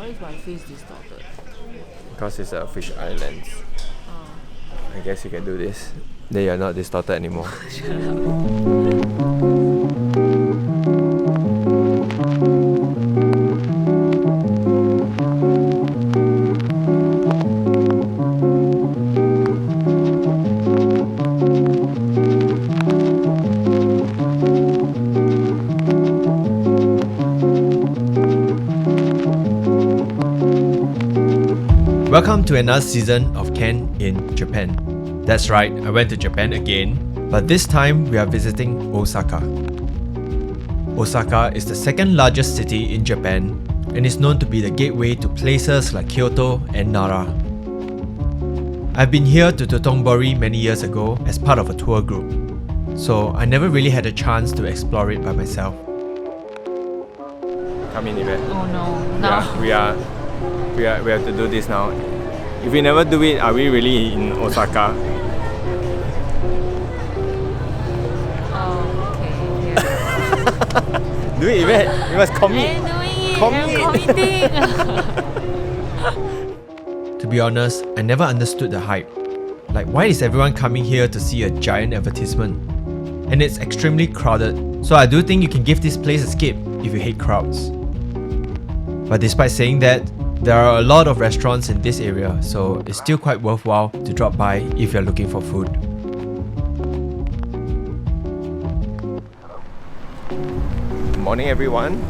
Why is my face distorted? Because it's a fish island. I guess you can do this. Then you're not distorted anymore. Shut up. Welcome to another season of Ken in Japan. That's right, I went to Japan again, but this time we are visiting Osaka. Osaka is the second largest city in Japan and is known to be the gateway to places like Kyoto and Nara. I've been here to Dotonbori many years ago as part of a tour group, so I never really had a chance to explore it by myself. Come in, Yvette. Oh no, now. We have to do this now. If we never do it, are we really in Osaka? Oh, okay. Yeah. Do it, Yvette. You must commit. I'm committing. To be honest, I never understood the hype. Like, why is everyone coming here to see a giant advertisement? And it's extremely crowded, so I do think you can give this place a skip if you hate crowds. But despite saying that, there are a lot of restaurants in this area, so it's still quite worthwhile to drop by if you're looking for food. Good morning everyone.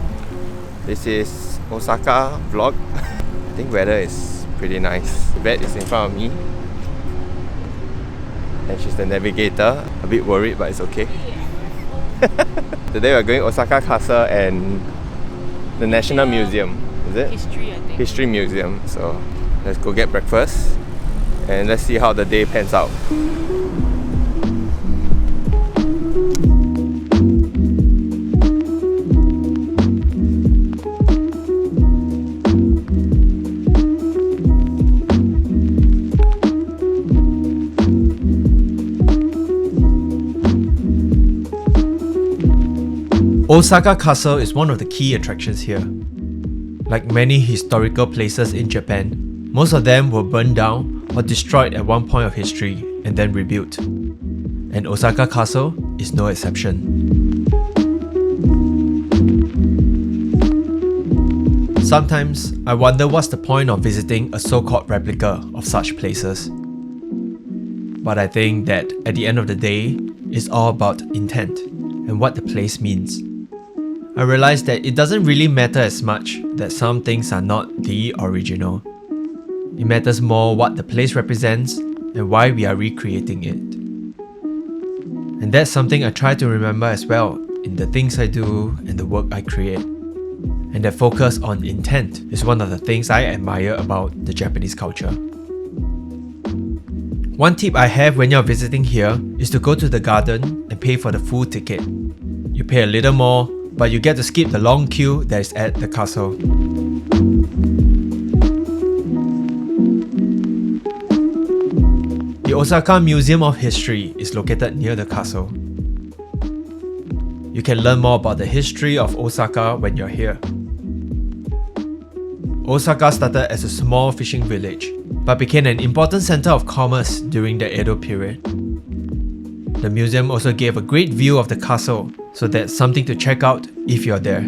This is Osaka vlog. I think weather is pretty nice. Yvette is in front of me. And she's the navigator. A bit worried, but it's okay. Today we're going Osaka Castle and the National Museum. Is it? History, I think. History Museum. So let's go get breakfast and let's see how the day pans out. Osaka Castle is one of the key attractions here. Like many historical places in Japan, most of them were burned down or destroyed at one point of history and then rebuilt. And Osaka Castle is no exception. Sometimes I wonder what's the point of visiting a so-called replica of such places. But I think that at the end of the day, it's all about intent and what the place means. I realized that it doesn't really matter as much that some things are not the original. It matters more what the place represents and why we are recreating it. And that's something I try to remember as well in the things I do and the work I create. And that focus on intent is one of the things I admire about the Japanese culture. One tip I have when you're visiting here is to go to the garden and pay for the full ticket. You pay a little more, but you get to skip the long queue that is at the castle. The Osaka Museum of History is located near the castle. You can learn more about the history of Osaka when you're here. Osaka started as a small fishing village, but became an important center of commerce during the Edo period. The museum also gave a great view of the castle, so that's something to check out if you're there.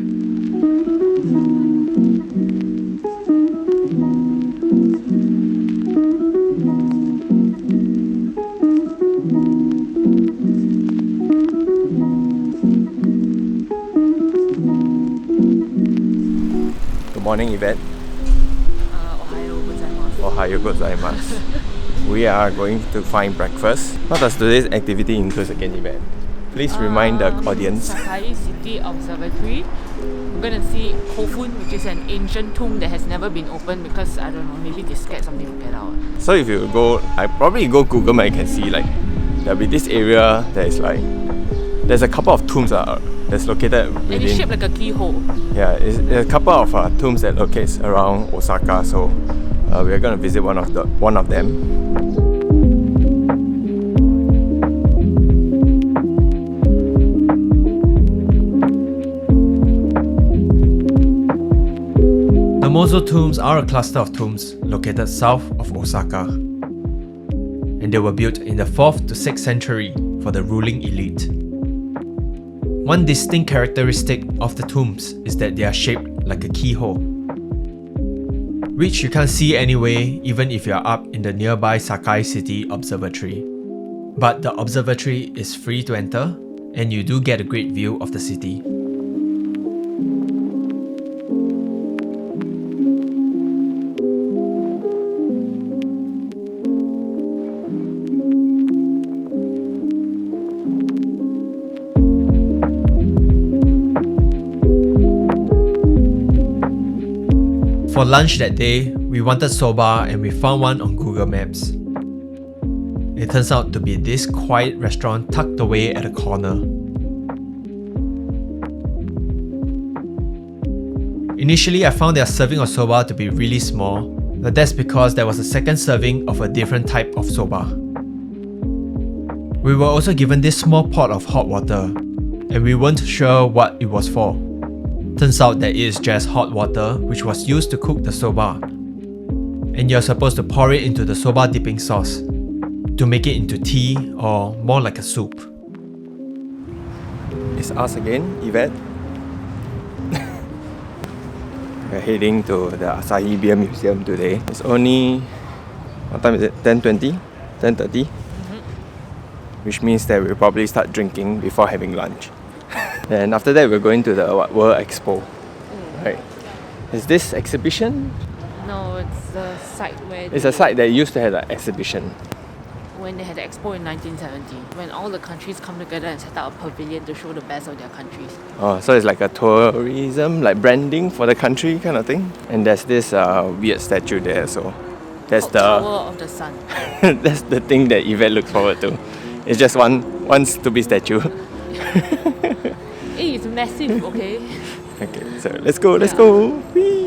Good morning, Yvette. Ohayo gozaimasu. We are going to find breakfast. What does today's activity include again, Yvette? Please remind the audience. Sakai City Observatory. We're going to see Kofun, which is an ancient tomb that has never been opened because, I don't know, maybe they scared something will get out. So if you go, I probably go Google Map, you can see like there'll be this area that is like, there's a couple of tombs that's located within. And it's shaped like a keyhole. Yeah, there's a couple of tombs that locates around Osaka, so we're going to visit one of them. Mozu Tombs are a cluster of tombs located south of Osaka, and they were built in the 4th to 6th century for the ruling elite. One distinct characteristic of the tombs is that they are shaped like a keyhole, which you can't see anyway even if you are up in the nearby Sakai City Observatory. But the observatory is free to enter, and you do get a great view of the city. For lunch that day, we wanted soba and we found one on Google Maps. It turns out to be this quiet restaurant tucked away at a corner. Initially, I found their serving of soba to be really small, but that's because there was a second serving of a different type of soba. We were also given this small pot of hot water, and we weren't sure what it was for. Turns out that it is just hot water which was used to cook the soba, and you're supposed to pour it into the soba dipping sauce to make it into tea or more like a soup. It's us again, Yvette. We're heading to the Asahi Beer Museum today. It's only, what time is it? 10:20? 10:30? Which means that we'll probably start drinking before having lunch. And after that, we're going to the World Expo. Right? Is this exhibition? No, it's the site where It's a site that used to have an exhibition. when they had the Expo in 1970, when all the countries come together and set up a pavilion to show the best of their countries. Oh, so it's like a tourism, like branding for the country kind of thing. And there's this weird statue there, so that's the Tower of the Sun. that's the thing that Yvette looks forward to. It's just one stupid statue. It's massive, okay? Okay, so let's go. Whee!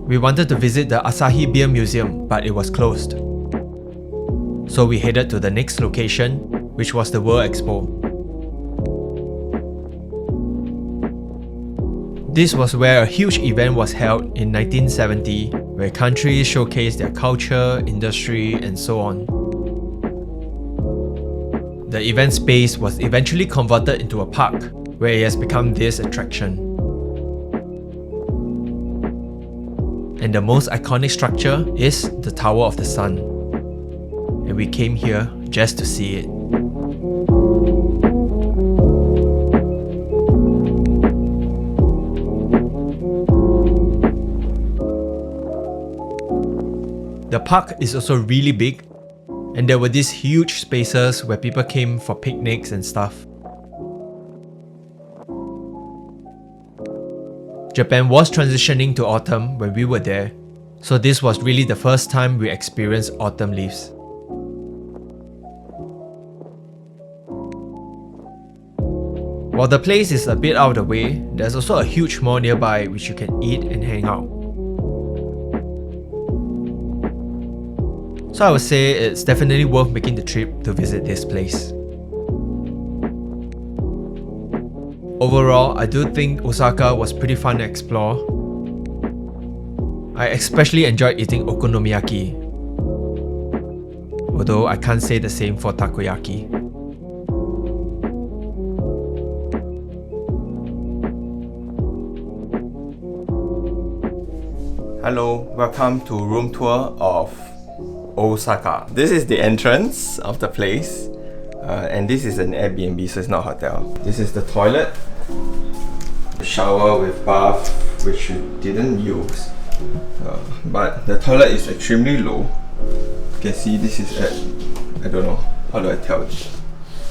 We wanted to visit the Asahi Beer Museum, but it was closed. So we headed to the next location, which was the World Expo. This was where a huge event was held in 1970, where countries showcased their culture, industry, and so on. The event space was eventually converted into a park, where it has become this attraction. And the most iconic structure is the Tower of the Sun. And we came here just to see it. The park is also really big, and there were these huge spaces where people came for picnics and stuff. Japan was transitioning to autumn when we were there, so this was really the first time we experienced autumn leaves. While the place is a bit out of the way, there's also a huge mall nearby which you can eat and hang out. So I would say it's definitely worth making the trip to visit this place. Overall, I do think Osaka was pretty fun to explore. I especially enjoyed eating Okonomiyaki, although I can't say the same for takoyaki. Hello, welcome to room tour of Osaka. This is the entrance of the place, and this is an Airbnb, so it's not a hotel. This is the toilet, the shower with bath, which you didn't use, but the toilet is extremely low. You can see this is at, I don't know, how do I tell it?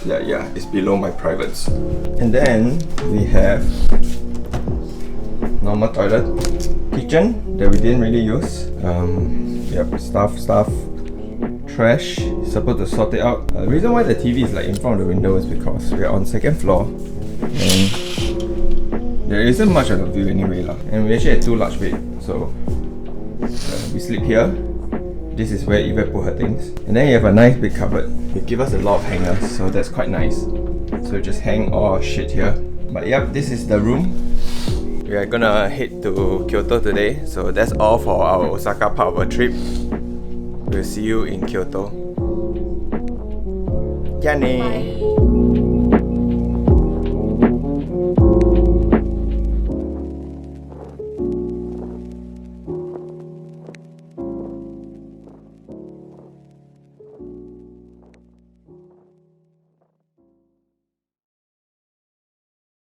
Yeah, it's below my privates. And then we have normal toilet, kitchen that we didn't really use. Yep, stuff, trash, supposed to sort it out. The reason why the TV is like in front of the window is because we are on second floor and there isn't much of a view anyway lah. And we actually had two large beds, so we sleep here. This is where Yvette put her things. And then you have a nice big cupboard. They give us a lot of hangers, so that's quite nice. So just hang all our shit here. But yep, this is the room. We are gonna head to Kyoto today, so that's all for our Osaka part of our trip. We'll see you in Kyoto. じゃあねー。